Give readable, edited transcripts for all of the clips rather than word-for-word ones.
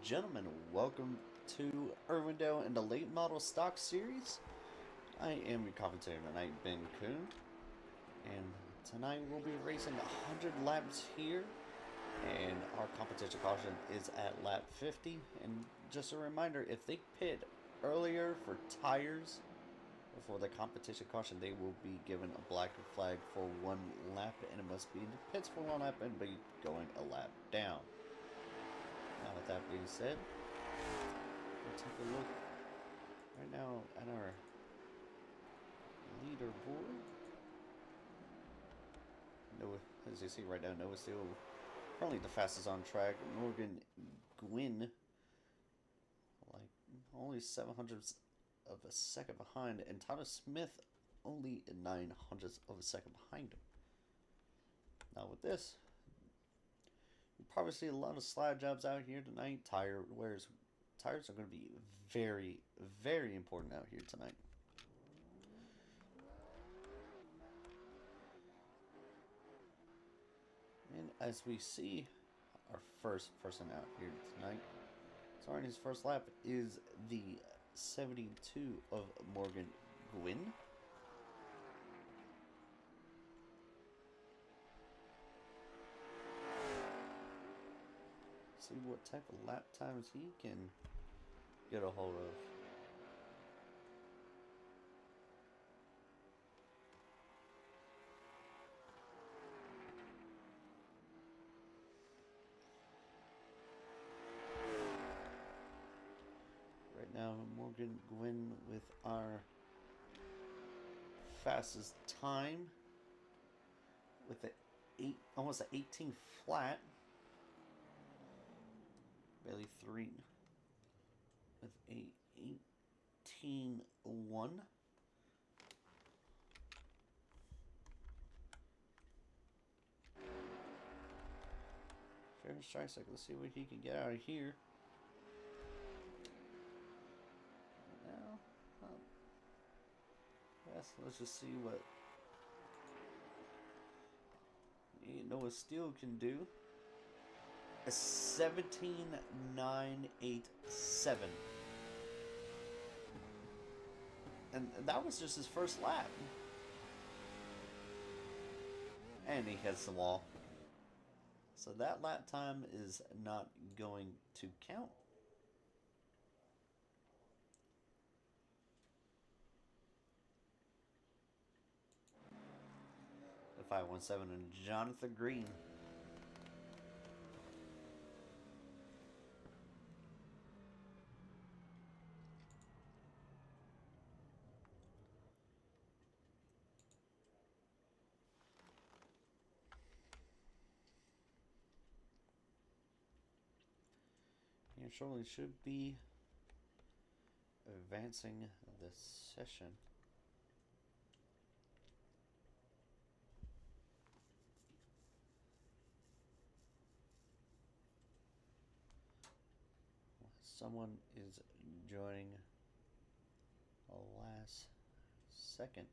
gentlemen, welcome to Irwindale in the Late Model Stock Series. I am your commentator tonight, Ben Kuhn, and tonight we'll be racing 100 laps here, and our competition caution is at lap 50. And just a reminder, if they pit earlier for tires before the competition caution, they will be given a black flag for 1 lap, and it must be in the pits for 1 lap and be going a lap down. Now, with that being said, we'll take a look right now at our leaderboard. Noah, as you see right now, Noah still currently the fastest on track. Morgan Gwynn, like only 700ths of a second behind, and Thomas Smith only 900ths of a second behind him. Now, with this, you'll probably see a lot of slide jobs out here tonight. Tires are going to be very, very important out here tonight. And as we see our first person out here tonight, starting his first lap is the 72 of Morgan Gwynn. See what type of lap times he can get a hold of. Right now, Morgan Gwynn with our fastest time with almost an 18 flat. Bailey 3 with a 18.1. Fair strikes, like, let's see what he can get out of here. Now, yes, let's just see what Noah Steele can do. A 17.987, and that was just his first lap, and he hits the wall. So that lap time is not going to count. The 517 and Jonathan Green. And surely should be advancing the session. Someone is joining the last second.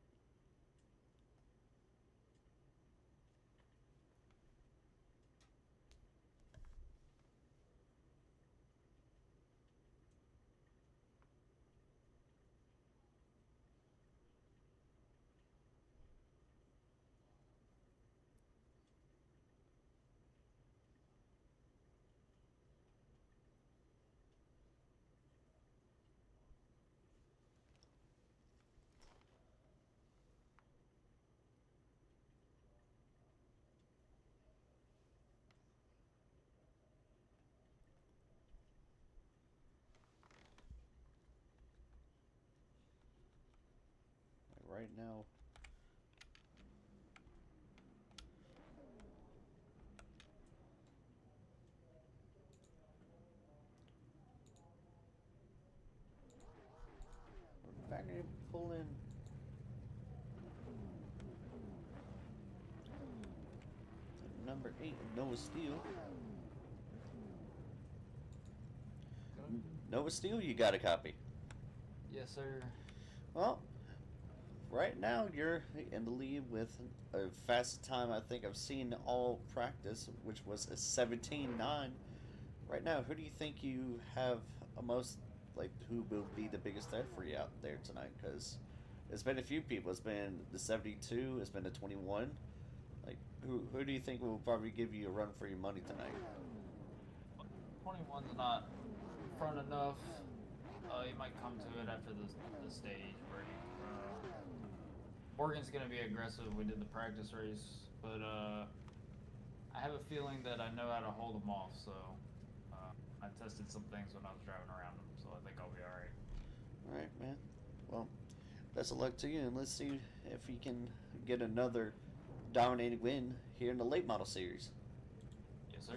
Right now, we're back to pull in number 8 of Noah Steele. Noah Steele, you got a copy? Yes, sir. Well, right now you're in the lead with a fastest time I think I've seen all practice, which was a 17.9. right now, who do you think you have a most, like, who will be the biggest threat for you out there tonight? Because it's been a few people. It's been the 72. It's been the 21. Like, who do you think will probably give you a run for your money tonight? 21's not front enough. He might come to it after the stage where Morgan's gonna be aggressive. We did the practice race, but I have a feeling that I know how to hold him off. So I tested some things when I was driving around him, so I think I'll be all right. All right, man. Well, best of luck to you, and let's see if he can get another dominating win here in the late model series. Yes, sir.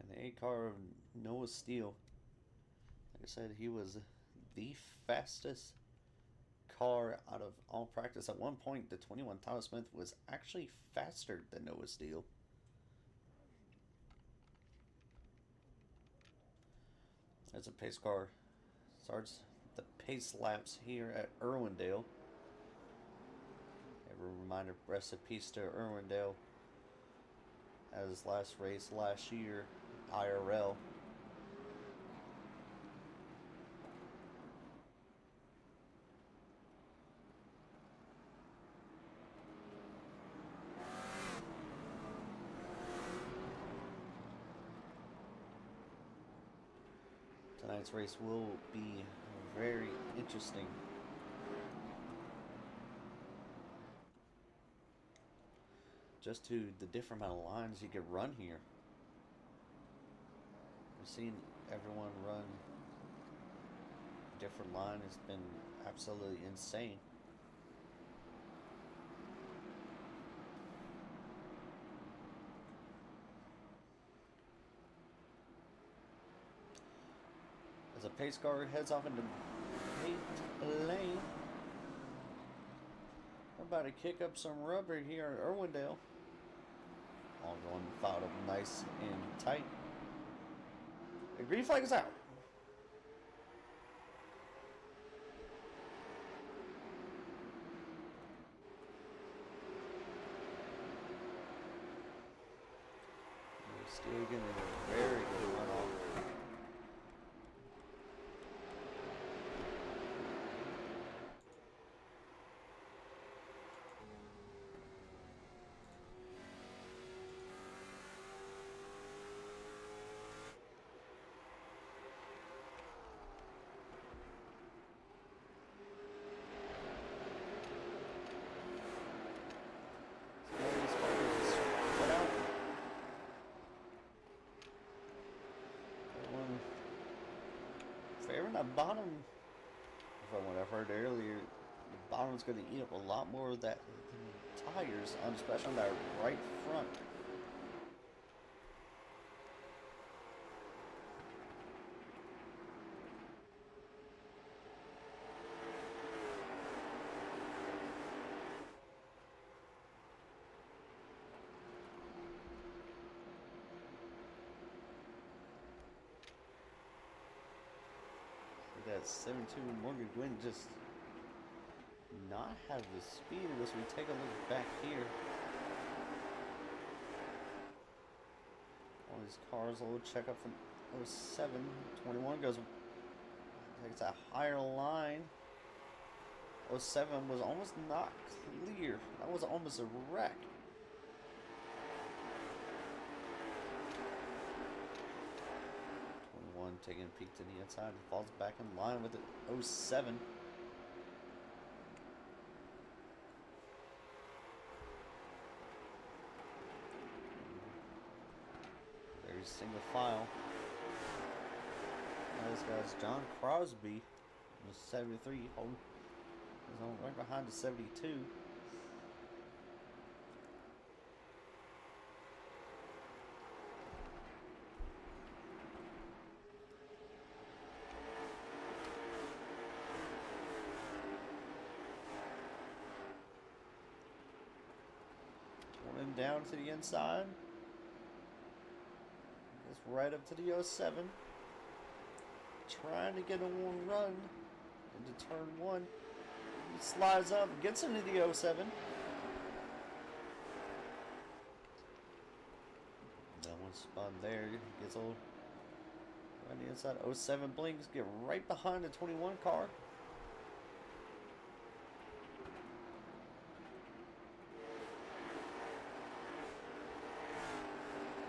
And the 8 car of Noah Steele. Like I said, he was the fastest car out of all practice. At one point, the 21 Thomas Smith was actually faster than Noah Steele. There's a pace car. Starts the pace laps here at Irwindale. A reminder, rest in peace to Irwindale. As his last race last year, IRL. Tonight's race will be very interesting. Just to the different amount of lines you could run here. We've seen everyone run a different line. It's been absolutely insane. As a pace car heads off into pit lane. We're about to kick up some rubber here at Irwindale. All going fouled up nice and tight. The green flag is out. We're still getting a very good runoff. That bottom, from what I've heard earlier, the bottom's going to eat up a lot more of that tires, especially on that right front. That 72 Morgan Gwynn just not have the speed of this. We take a look back here. All these cars, a little checkup from 07. 21 goes, takes a higher line. 07 was almost not clear. That was almost a wreck. Taking a peek to the inside, falls back in line with it. 07. Very single file. Now this guy's John Crosby, the 73, he's on right behind the 72. Down to the inside. It's right up to the 07. Trying to get a one run into turn 1. He slides up, gets into the 07. That one spun there, gets a little right the inside. 07 blinks, get right behind the 21 car.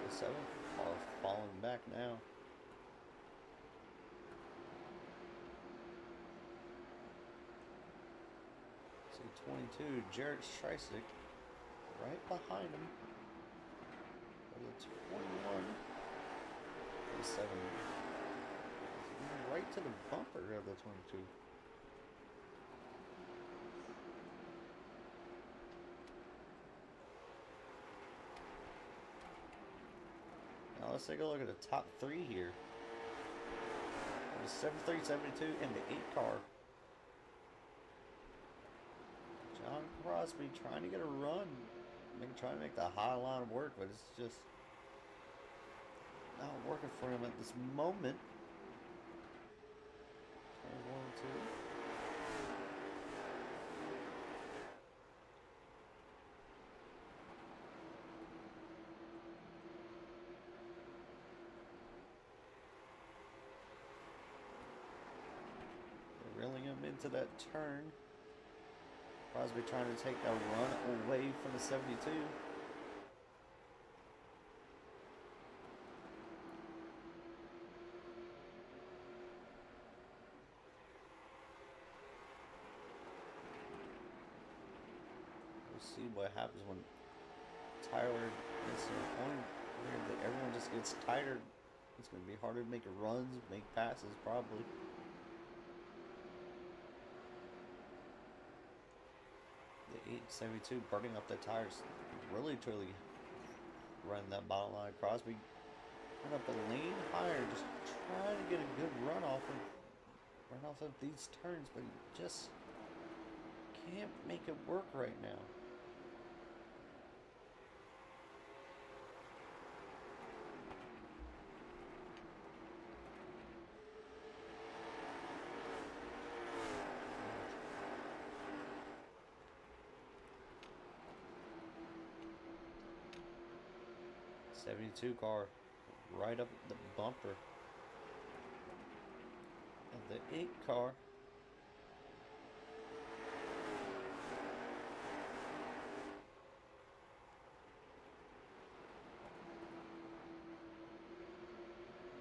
The 7 car falling back now. See 22, Jared Streisig right behind him. The 21, the 7, right to the bumper of the 22. Now let's take a look at the top 3 here. The 73, 72, and the 8 car. John Crosby trying to get a run. Trying to make the high line work, but it's just not working for him at this moment. 21, 2. They're reeling him into that turn. Crosby trying to take a run away from the 72. We'll see what happens when Tyler gets to the point where everyone just gets tired. It's going to be harder to make runs, make passes, probably. The 872 burning up the tires, really truly running that bottom line. Crosby went up a lane higher, just trying to get a good run off of these turns, but he just can't make it work right now. '72 car right up the bumper. And the 8 car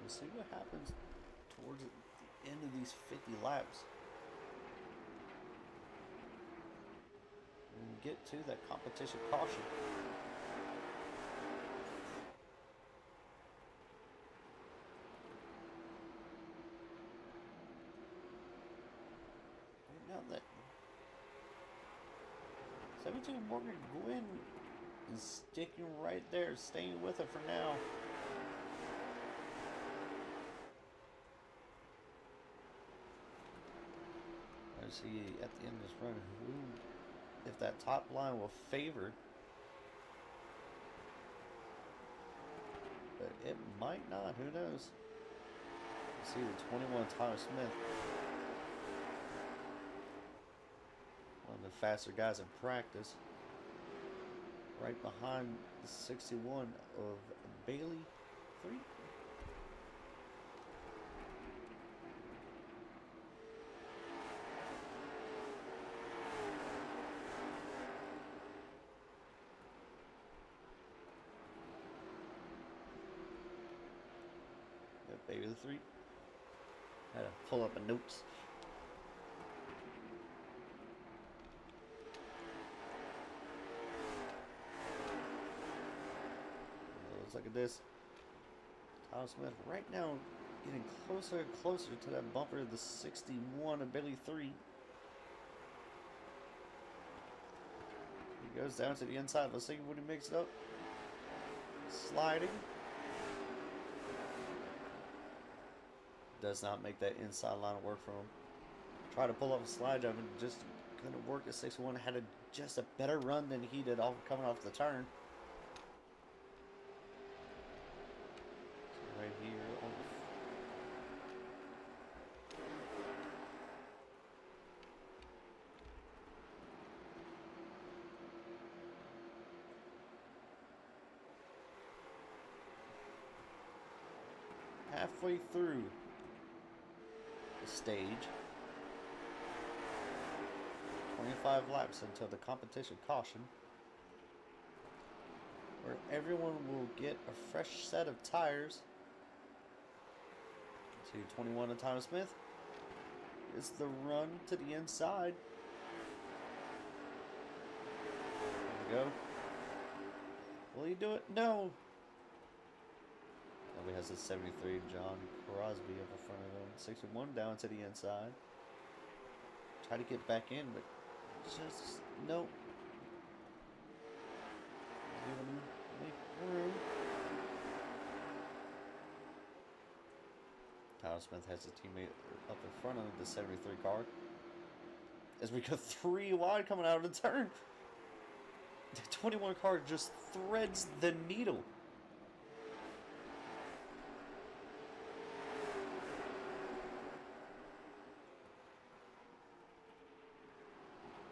we'll see what happens towards the end of these 50 laps. And get to that competition caution. That 72 Morgan Gwynn is sticking right there, staying with it for now. Let's see at the end of this run if that top line will favor, but it might not. Who knows? Let's see the 21 Tyler Smith. One of the faster guys in practice. Right behind the 61 of Bailey 3. Got Bailey 3. Had to pull up a notes. Look at this. Tyler Smith right now getting closer and closer to that bumper of the 61 of Bailey 3. He goes down to the inside. Let's see when he makes it up. Sliding. Does not make that inside line work for him. Try to pull up a slide jump and just couldn't work. The 61 had just a better run than he did coming off the turn. Right here on halfway through the stage. 25 laps until the competition caution, where everyone will get a fresh set of tires. See, 21 of Thomas Smith. It's the run to the inside. There we go. Will he do it? No! Nobody has a 73, John Crosby up in front of him. 61 down to the inside. Try to get back in, but just nope. Giving him make room. Tyler Smith has his teammate up in front of the 73 car. As we go 3 wide coming out of the turn. The 21 car just threads the needle.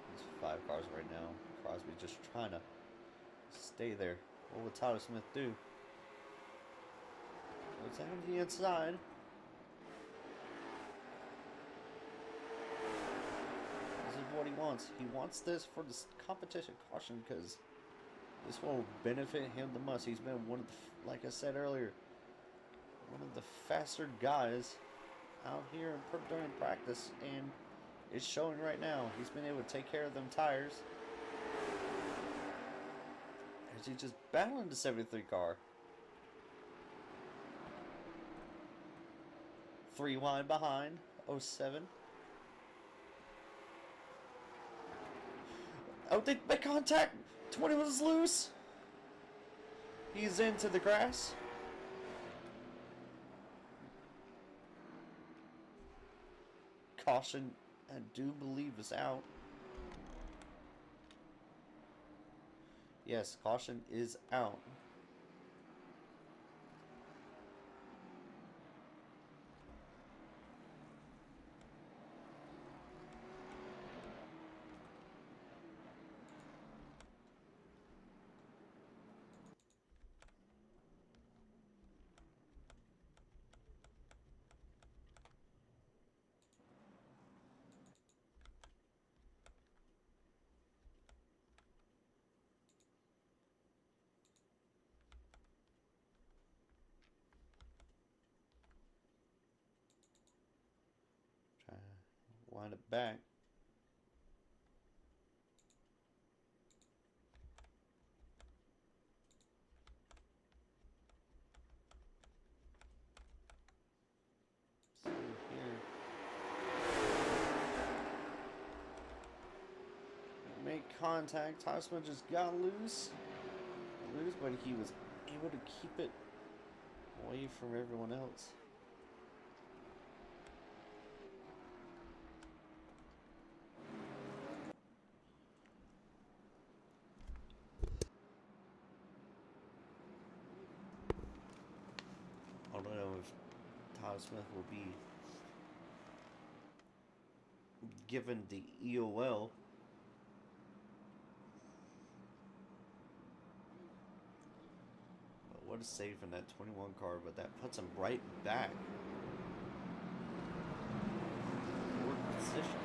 There's 5 cars right now. Crosby just trying to stay there. What will Tyler Smith do? It's down the inside. This is what he wants. He wants this for the competition caution because this will benefit him the most. He's been one of the, like I said earlier, one of the faster guys out here during practice, and it's showing right now. He's been able to take care of them tires. As he just battling the 73 car. 3 wide behind, 07. Oh, they make contact! 20 was loose! He's into the grass. Caution, I do believe, is out. Yes, caution is out. Try to wind it back. See here. Make contact. Tosman just got loose, but he was able to keep it away from everyone else. I don't know if Tyler Smith will be given the EOL. But what a save in that 21 car, but that puts him right back. Fourth position.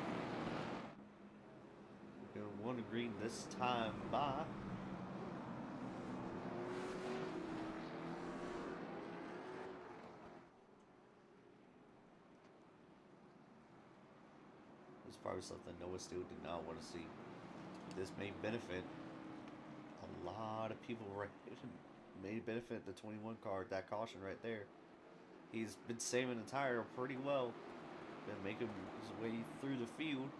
We're going 1 green this time by. It's probably something Noah still did not want to see. This may benefit a lot of people, right? May benefit the 21 car, that caution right there. He's been saving the tire pretty well. Been making his way through the field.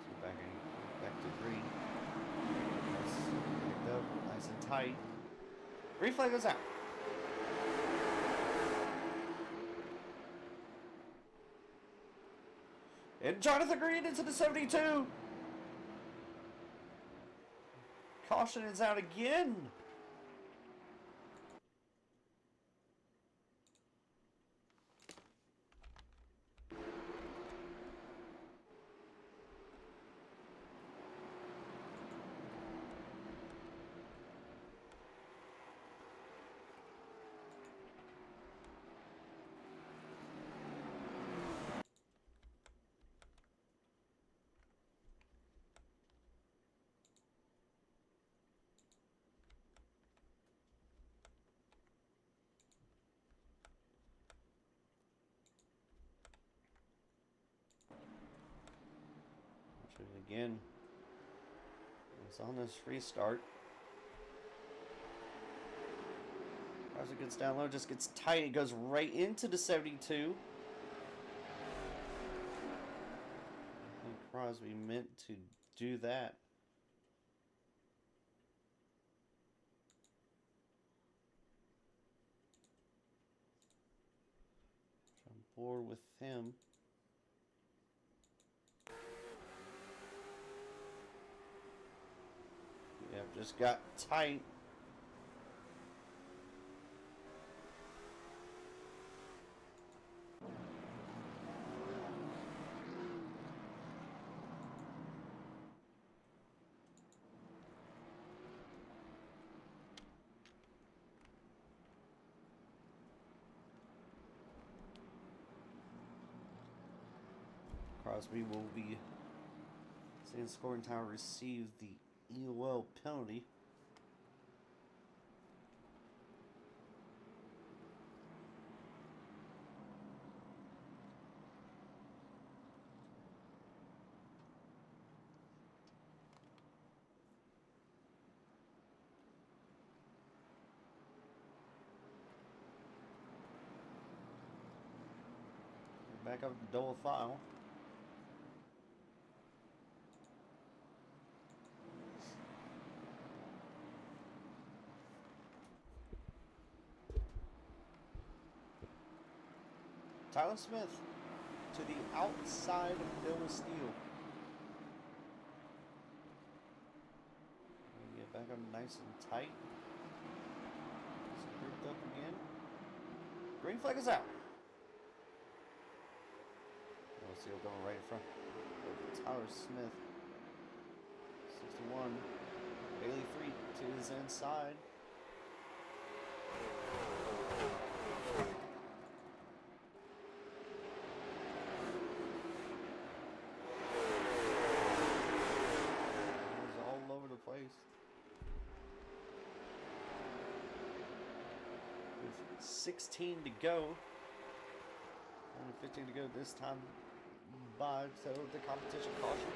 So back to green. Picked up nice and tight. Green flag goes out. And Jonathan Green into the 72. Caution is out again. Do it again. It's on this restart. Crosby gets down low, just gets tight. It goes right into the 72. I think Crosby meant to do that. I'm bored with him. Yeah, just got tight. Crosby will be seeing scoring tower receive the EOL penalty. Back up to double file. Tyler Smith to the outside of Bill Steele. Get back up nice and tight. Scooped up again. Green flag is out. Bill Steele going right in front. Tyler Smith. 61. Bailey 3 to his inside. Place. With 16 to go, only 15 to go this time by, so the competition caution.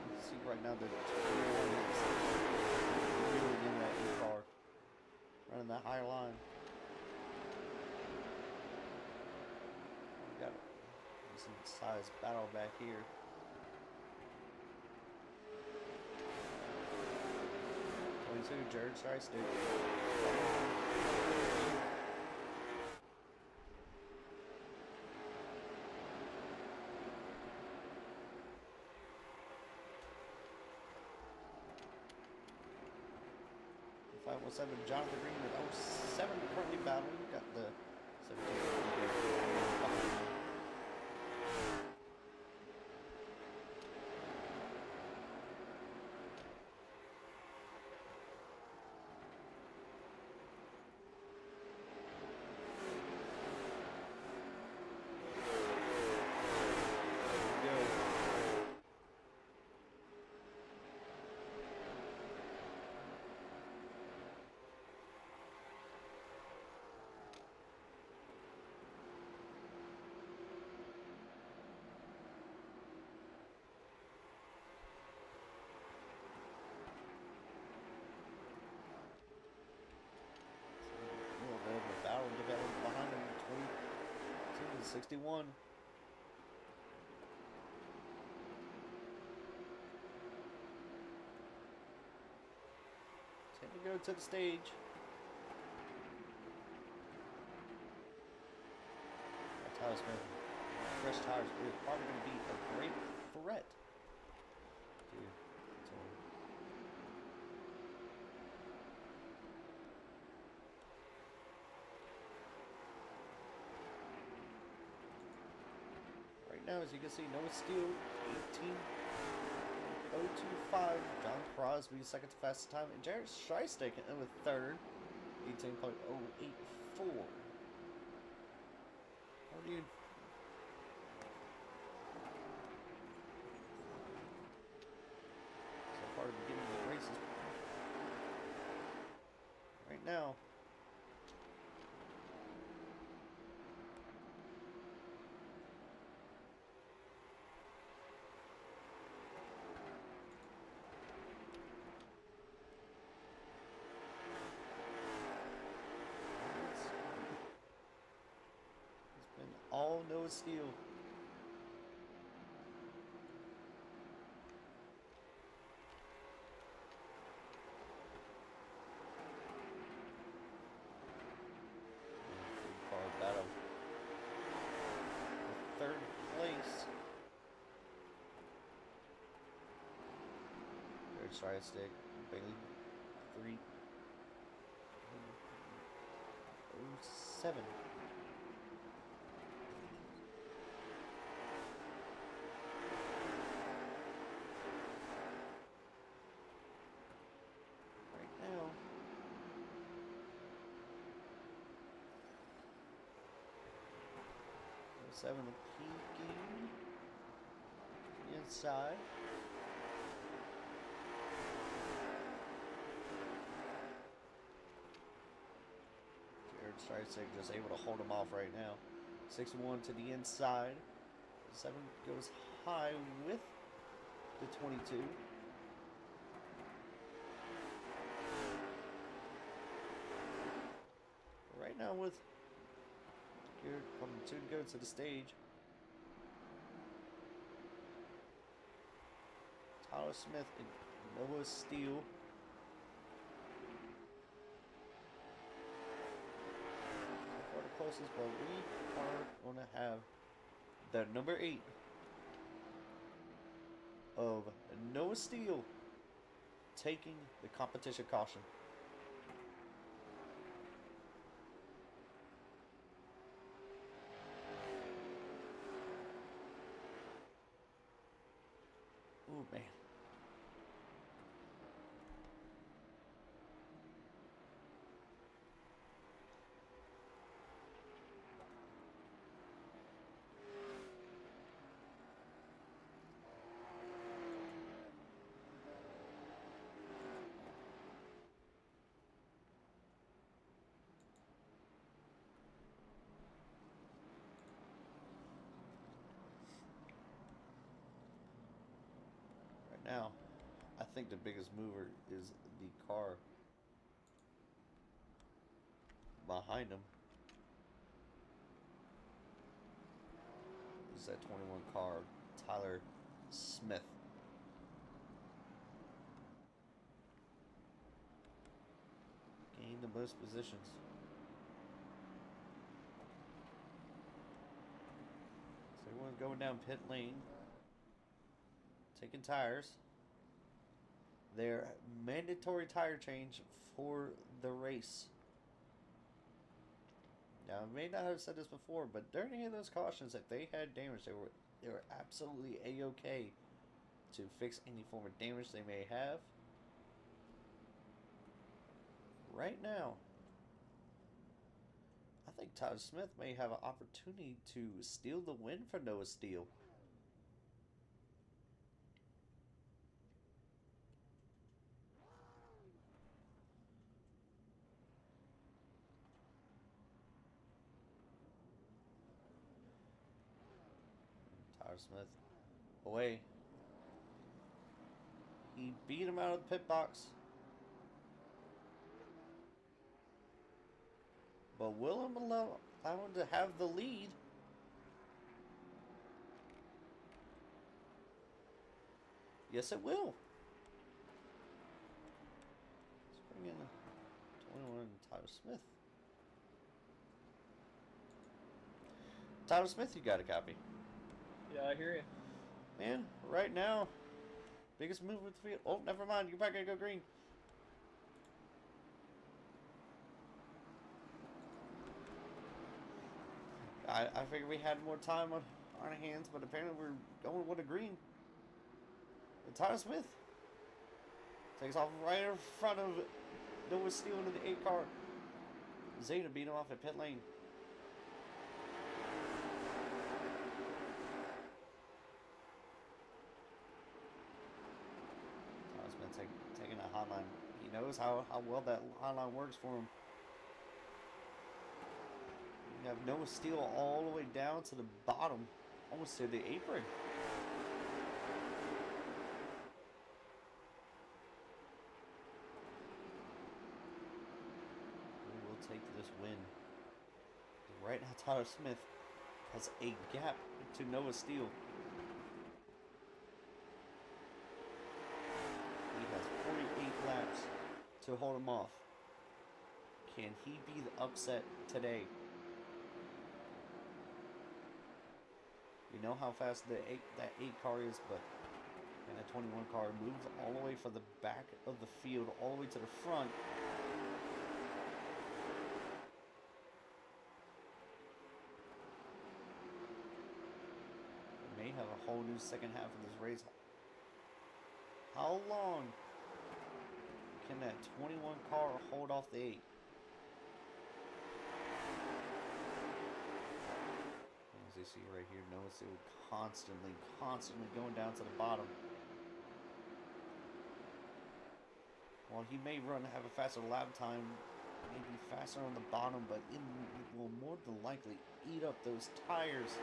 You can see right now the 21 is really in that car, running that high line. We got some size battle back here. 22, Jared Trackside. 517, Jonathan Green with 07 currently battling. Got the 17. Developed behind him, 22 to 61. Time to go to the stage. Tyler Smith, fresh tires is probably going to be a great threat. Now, as you can see, Noah Steele, 18.025. John Crosby, second to fastest time. And Jared Scheistek in with third, 18.084. How do you... So far, the beginning of the races. Right now, Noah Steele. Car battle. Third place. Third stride stick. Bailey. 3:07. Right now. 7 peeking inside. Jared Streisig just able to hold him off right now. 6-1 to the inside. 7 goes high with the 22. Right now with Garrett coming 2 to go to the stage. Tyler Smith and Noah Steele. So far the closest, but we are going to have the number 8 of Noah Steele taking the competition caution. Ooh, man. Now, I think the biggest mover is the car behind him. Is that 21 car, Tyler Smith. Gained the most positions. So everyone's going down pit lane. Taking tires. Their mandatory tire change for the race. Now, I may not have said this before, but during any of those cautions, if they had damage, they were absolutely a-okay to fix any form of damage they may have. Right now, I think Tyler Smith may have an opportunity to steal the win for Noah Steele. Tyler Smith away. He beat him out of the pit box. But will him allow him to have the lead? Yes, it will. Let's bring in 21 Tyler Smith. Tyler Smith, you got a copy. Yeah, I hear you. Man, right now, biggest move with the field. Oh, never mind. You're back. Gonna go green. I figured we had more time on our hands, but apparently we're going with a green. And Tyler Smith takes off right in front of Noah Steele into the 8 car. Zeta beat him off at pit lane. Tyler Smith taking a hot line. He knows how well that hot line works for him. You have Noah Steele all the way down to the bottom, almost to the apron. Who will take this win? Right now, Tyler Smith has a gap to Noah Steele. He has 48 laps to hold him off. Can he be the upset today? You know how fast that 8 car is, but and the 21 car moves all the way from the back of the field all the way to the front. We may have a whole new second half of this race. How long can that 21 car hold off the 8? As you see right here, Noah Steele constantly going down to the bottom. While he may have a faster lap time, maybe faster on the bottom, but it will more than likely eat up those tires.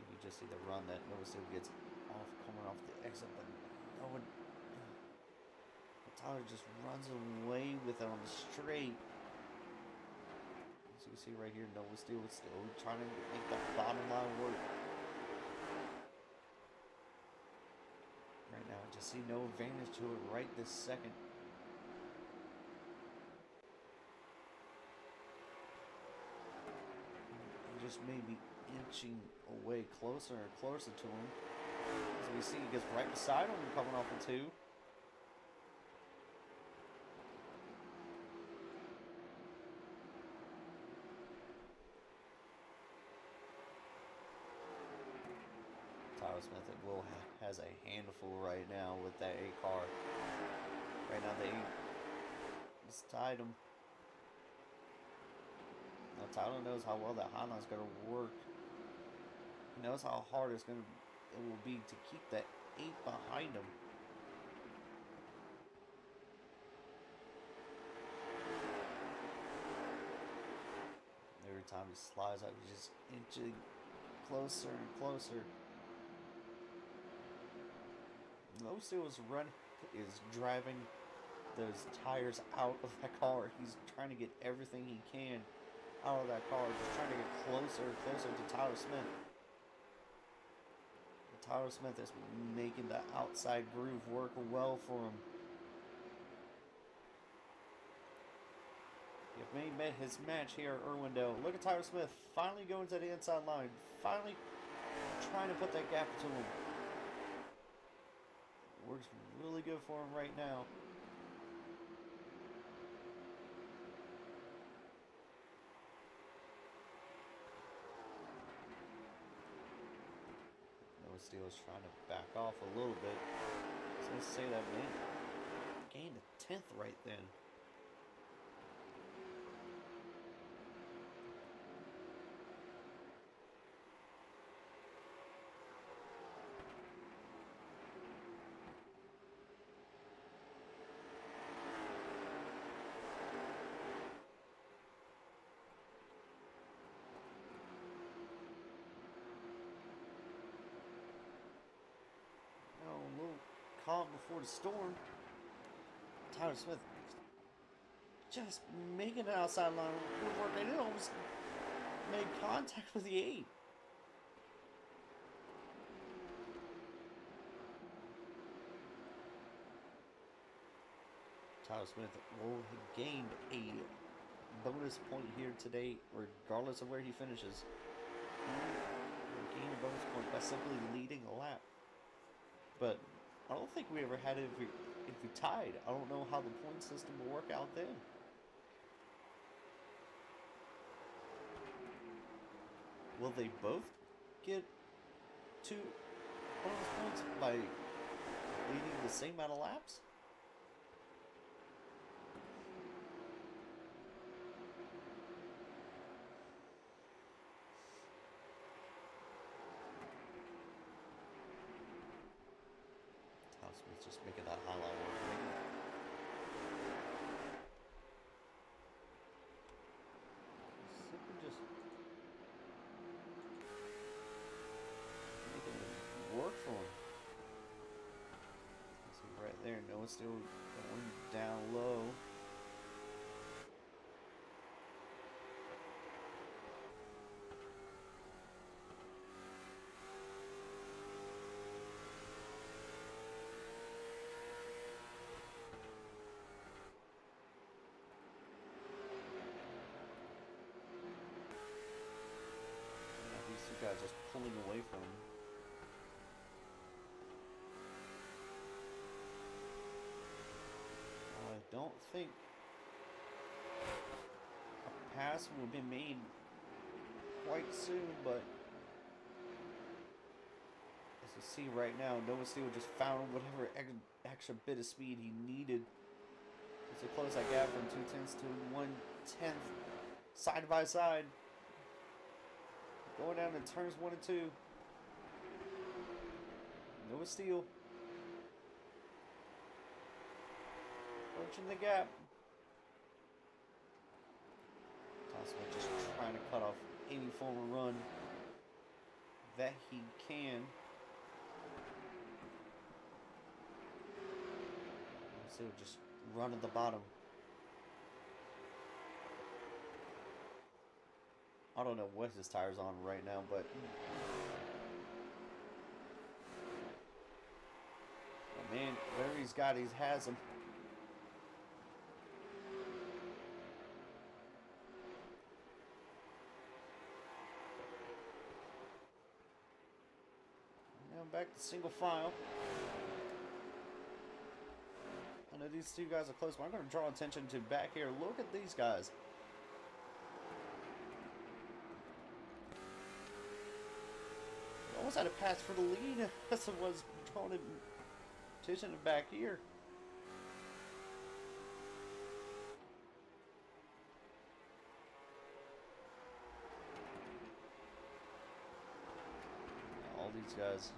You just see the run that Noah Steele gets off coming off the exit, but Noah, the tire just runs away with it on the straight. As you see right here, Noah Steele is still trying to make that bottom line work. Right now, I just see no advantage to it right this second. Just maybe inching away closer and closer to him. As we see, he gets right beside him coming off the 2. Tyler Smith has a handful right now with that 8 car. Right now, the 8 just tied him. Now, Tyler knows how well that Highline's going to work. He knows how hard it will be to keep that 8 behind him. Every time he slides out, he's just inching closer and closer. Noah Steele is driving those tires out of that car. He's trying to get everything he can out of that car, just trying to get closer and closer to Tyler Smith. And Tyler Smith is making the outside groove work well for him. He may met his match here at Irwindale. Look at Tyler Smith finally going to the inside line, finally trying to put that gap to him. Works really good for him right now. Noah Steele is trying to back off a little bit. So let's say that man gained a 10th right then. Calm before the storm. Tyler Smith just making it outside line would work, and it almost made contact with the 8. Tyler Smith will have gained a bonus point here today, regardless of where he finishes. He will gain a bonus point by simply leading a lap. But I don't think we ever had it if we tied. I don't know how the point system will work out then. Will they both get 2 bonus points by leading the same amount of laps? Just making that highlight work. Just making it work for him. See right there, Noah Steele going down low. pulling away from him. I don't think a pass will be made quite soon, but as you see right now, Nova Steel just found whatever extra bit of speed he needed to close that gap from 2/10 to 1/10, side by side. Going down in turns 1 and 2. Nova Steel approaching the gap. Tosma just trying to cut off any form of run that he can. So just run at the bottom. I don't know what his tire's on right now, but oh man, whatever he's got, he has him. Now back to single file. I know these two guys are close, but I'm going to draw attention to back here. Look at these guys. Almost had a pass for the lead. That's what was drawing attention to back here. All these guys.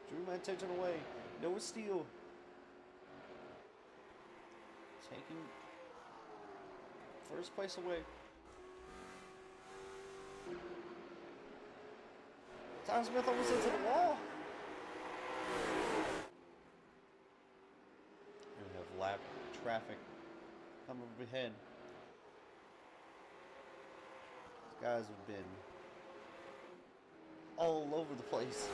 Drew my attention away. Noah Steele taking first place away. Tom Smith almost into the wall. We have lap traffic coming up ahead. These guys have been all over the place.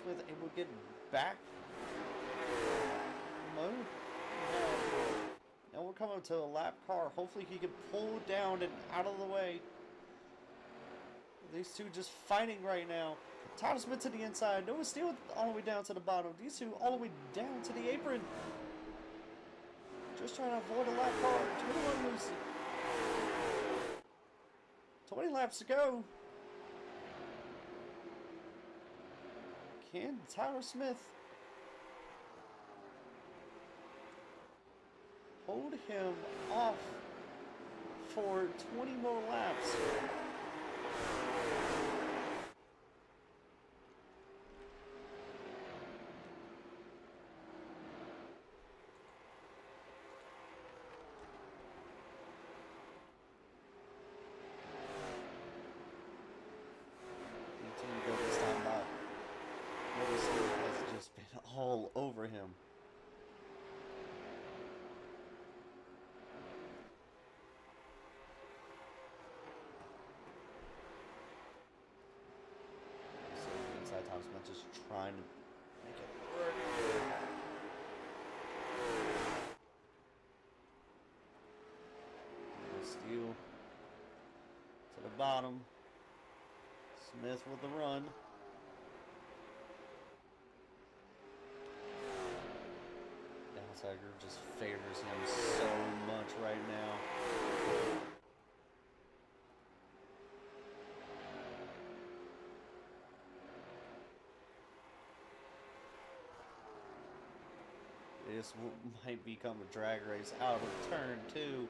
Smith able to get back mode. Now we're coming to a lap car. Hopefully he can pull down and out of the way. These two just fighting right now. Tom Smith to the inside. Noah Steele all the way down to the bottom. These two all the way down to the apron. Just trying to avoid a lap car. 21 loose. 20 laps to go. Can Tyler Smith hold him off for 20 more laps? All over him. So inside Tom Smith just trying to make it work. Steele to the bottom. Smith with the run. Tiger just favors him so much right now. This might become a drag race out of turn 2.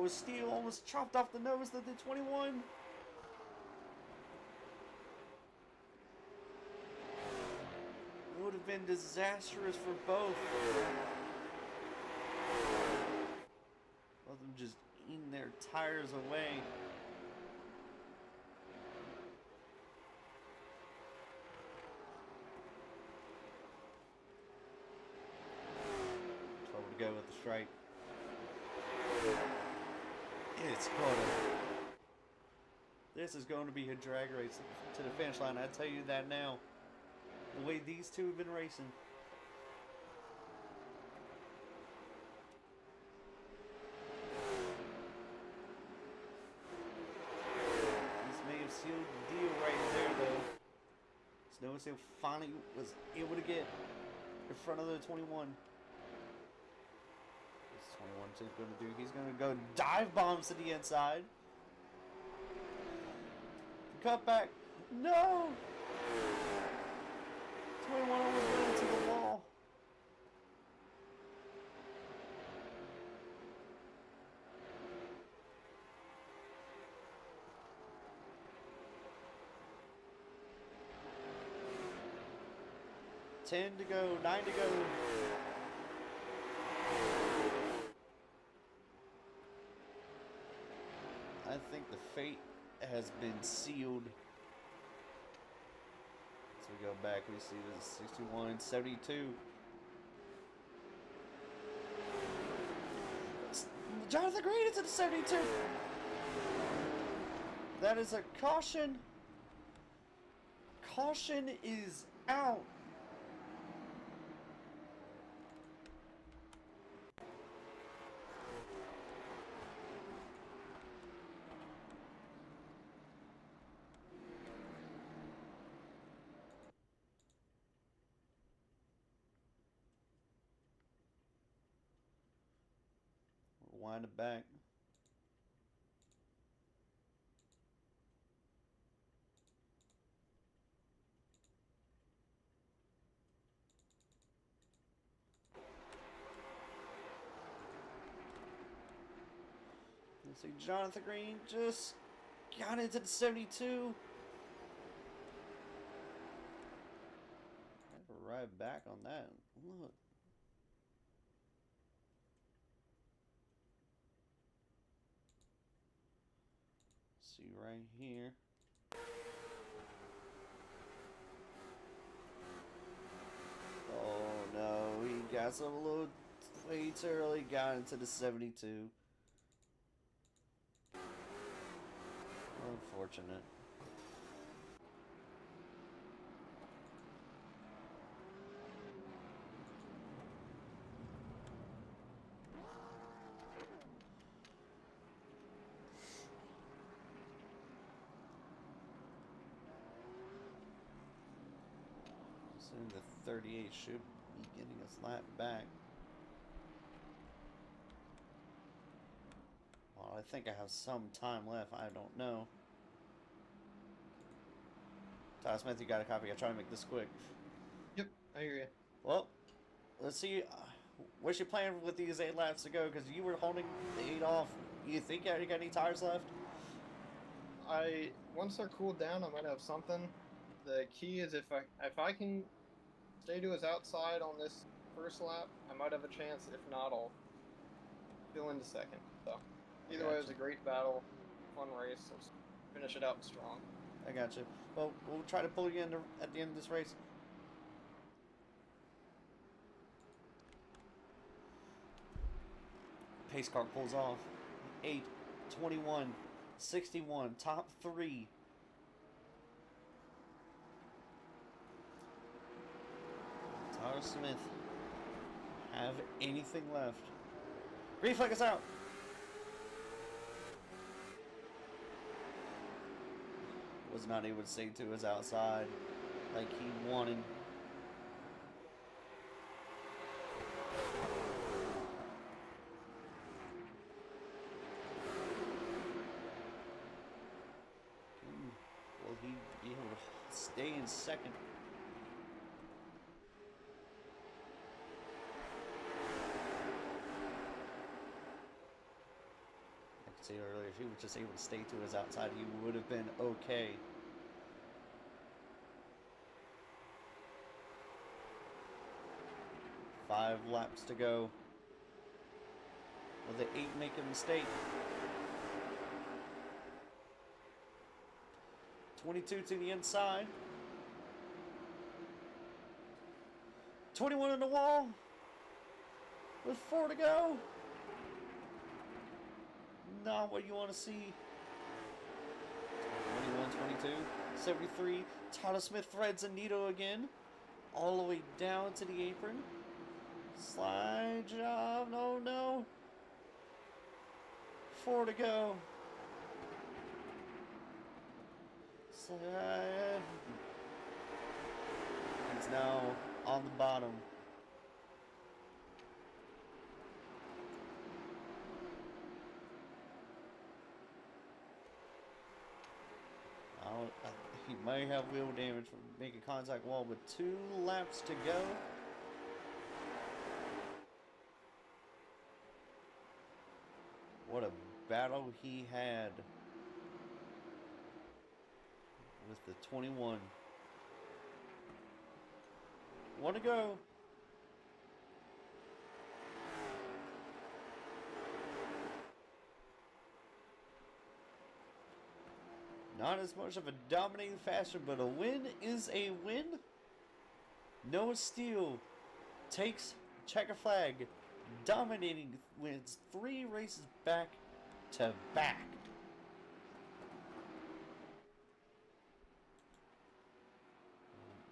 was Steele almost chopped off the nose of the 21. It would have been disastrous for both. Both of them just eating their tires away. Trouble to go with the strike. It's gonna. This is going to be a drag race to the finish line. I tell you that now. The way these two have been racing. This may have sealed the deal right there, though. Snow Seal finally was able to get in front of the 21. What's 21 is going to do? He's going to go dive bombs to the inside. Cut back. No! 21 almost went into the wall. Ten to go, 9 to go. I think the fate has been sealed. So we go back, we see this 61, 72. Jonathan Green into the 72. That is a caution. Caution is out. Wind it back. Let's see, Jonathan Green just got into the 72. I have to ride back on that. Look. See right here. Oh no, he got some a little way too early, got into the 72. Unfortunate. Soon the 38 should be getting us lap back. Well, I think I have some time left. I don't know. Todd Smith, you got a copy. I'll try to make this quick. Yep, I hear you. Well, let's see. What's your plan with these 8 laps to go? Because you were holding the 8 off. You think you got any tires left? Once they're cooled down, I might have something. The key is if I can stay to his outside on this first lap, I might have a chance. If not, I'll fill into second. So either way, it was a great battle, fun race. Let's finish it out strong. I got you. Well, we'll try to pull you in at the end of this race. Pace car pulls off. 8, 21, 61, top 3. Tyler Smith have anything left? Green flag is out. Was not able to stay to his outside like he wanted. Will he be able to stay in second? See earlier, if he was just able to stay to his outside, he would have been okay. Five laps to go. Will the 8 make a mistake? 22 to the inside. 21 in the wall. With 4 to go. Not what you want to see. 21, 22, 73. Tyler Smith threads a needle again. All the way down to the apron. Slide job. No, no. 4 to go. Slide. He's now on the bottom. He might have wheel damage from making contact wall with 2 laps to go. What a battle he had with the 21. 1 to go. Not as much of a dominating fashion, but a win is a win. Noah Steele takes checker flag, dominating, wins 3 races back to back.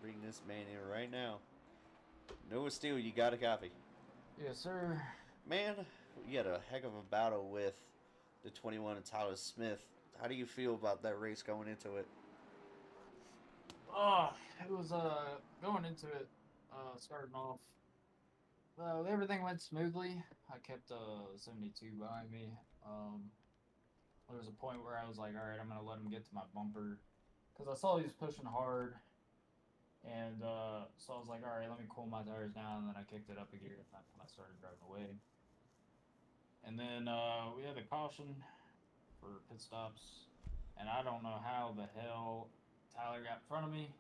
Bring this man in right now. Noah Steele, you got a copy. Yes, sir. Man, you had a heck of a battle with the 21 and Tyler Smith. How do you feel about that race going into it? Oh, it was going into it, starting off. Everything went smoothly. I kept 72 behind me. There was a point where I was like, all right, I'm gonna let him get to my bumper, because I saw he was pushing hard, and so I was like, all right, let me cool my tires down, and then I kicked it up a gear, and that's when I started driving away. And then we had a caution for pit stops, and I don't know how the hell Tyler got in front of me,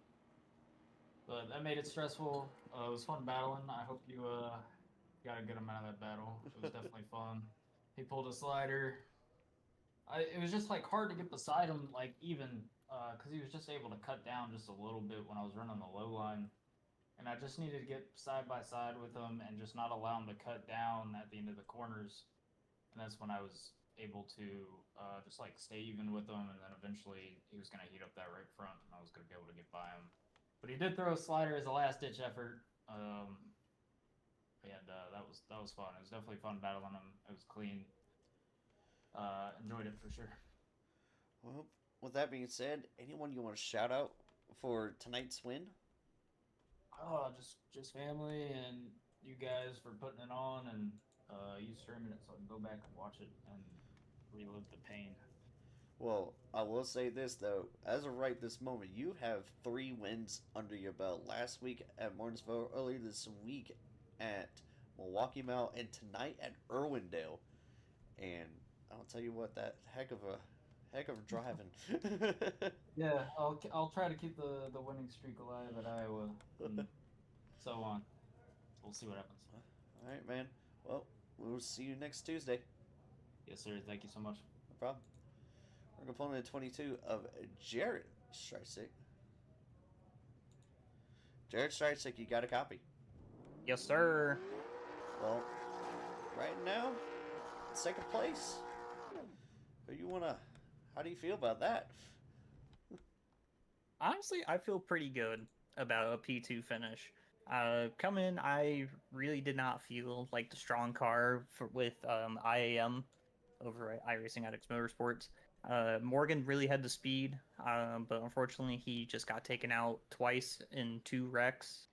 but that made it stressful. It was fun battling. I hope you got a good amount of that battle. It was definitely fun. He pulled a slider. It was just like hard to get beside him, like even because he was just able to cut down just a little bit when I was running the low line, and I just needed to get side by side with him and just not allow him to cut down at the end of the corners, and that's when I was able to just like stay even with him, and then eventually he was gonna heat up that right front, and I was gonna be able to get by him. But he did throw a slider as a last ditch effort, and that was fun. It was definitely fun battling him. It was clean. Enjoyed it for sure. Well, with that being said, anyone you want to shout out for tonight's win? Oh, just family and you guys for putting it on, and you streaming it so I can go back and watch it and relive the pain. Well, I will say this though, as of right this moment, you have 3 wins under your belt. Last week at Martinsville, earlier this week at Milwaukee Mile, and tonight at Irwindale. And I'll tell you what, that heck of a driving. Yeah, I'll try to keep the winning streak alive at Iowa, and so on. We'll see what happens. All right, man. Well, we'll see you next Tuesday. Yes, sir. Thank you so much. No problem. Our opponent 22 of Jared Streisick. Jared Streisick, you got a copy. Yes, sir. Well, right now, second place. How do you feel about that? Honestly, I feel pretty good about a P2 finish. Coming, I really did not feel like the strong car with IAM over at iRacing Addicts Motorsports. Morgan really had the speed, but unfortunately he just got taken out twice in 2 wrecks.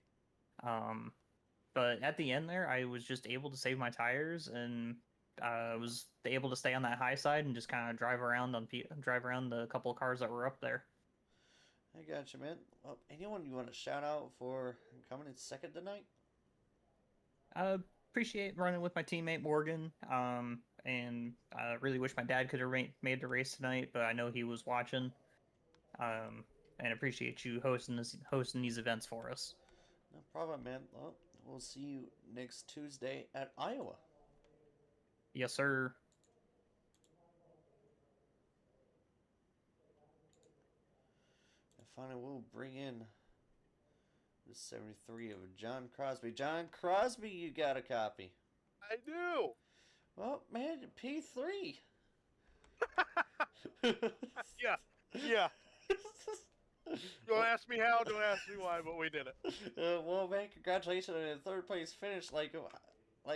But at the end there, I was just able to save my tires and was able to stay on that high side and just kind of drive around the couple of cars that were up there. I got you, man. Well, anyone you want to shout out for coming in second tonight? Appreciate running with my teammate Morgan. and I really wish my dad could have made the race tonight, but I know he was watching. And appreciate you hosting these events for us. No problem, man. Well, we'll see you next Tuesday at Iowa. Yes, sir. And finally, we'll bring in the 73 of John Crosby. John Crosby, you got a copy. I do. Well, man, P3. Yeah. Yeah. Don't ask me how, don't ask me why, but we did it. Well, man, congratulations on a third place finish. Like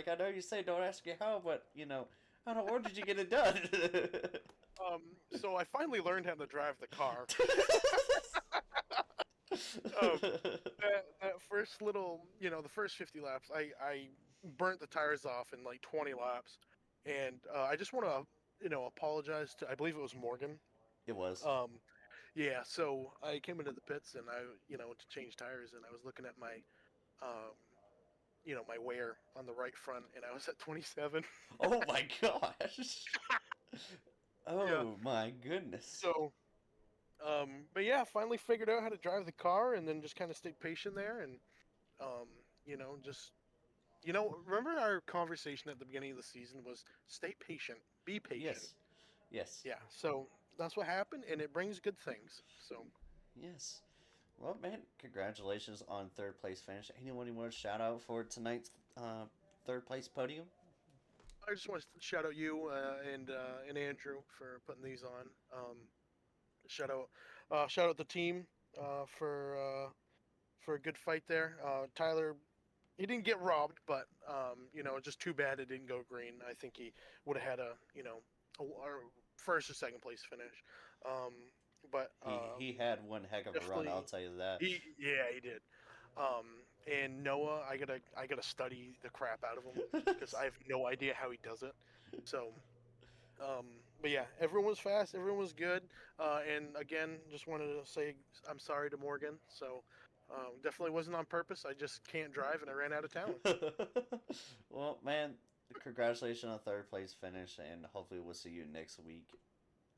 I know you say don't ask me how, but I don't know, where did you get it done? So I finally learned how to drive the car. That first little, the first 50 laps, I burnt the tires off in like 20 laps, and I just want to, apologize to, I believe it was Morgan. It was. Yeah, so I came into the pits and I, to change tires, and I was looking at my, my wear on the right front, and I was at 27. Oh my gosh. Oh Yeah. my goodness. So, but yeah, finally figured out how to drive the car, and then just kind of stayed patient there, and, just, remember our conversation at the beginning of the season was stay patient, be patient. Yes. Yes. Yeah, so that's what happened, and it brings good things. So. Yes. Well, man, congratulations on third place finish. Anyone you want to shout out for tonight's third place podium? I just want to shout out you and Andrew for putting these on. Shout out the team for a good fight there. Tyler, he didn't get robbed, but just too bad it didn't go green. I think he would have had a first or second place finish. But he had one heck of a run, I'll tell you that. He did. And Noah, I gotta study the crap out of him because I have no idea how he does it. So, but yeah, everyone was fast, everyone was good, and again, just wanted to say I'm sorry to Morgan. So, definitely wasn't on purpose. I just can't drive, and I ran out of talent. Well, man, congratulations on third place finish, and hopefully we'll see you next week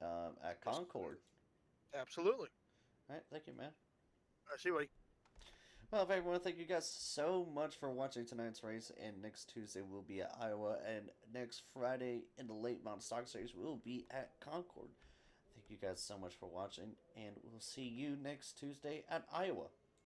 at Concord. Absolutely. All right, thank you, man. I see, buddy. Well, everyone, thank you guys so much for watching tonight's race. And next Tuesday we'll be at Iowa, and next Friday in the Late Model Stock Series we'll be at Concord. Thank you guys so much for watching, and we'll see you next Tuesday at Iowa.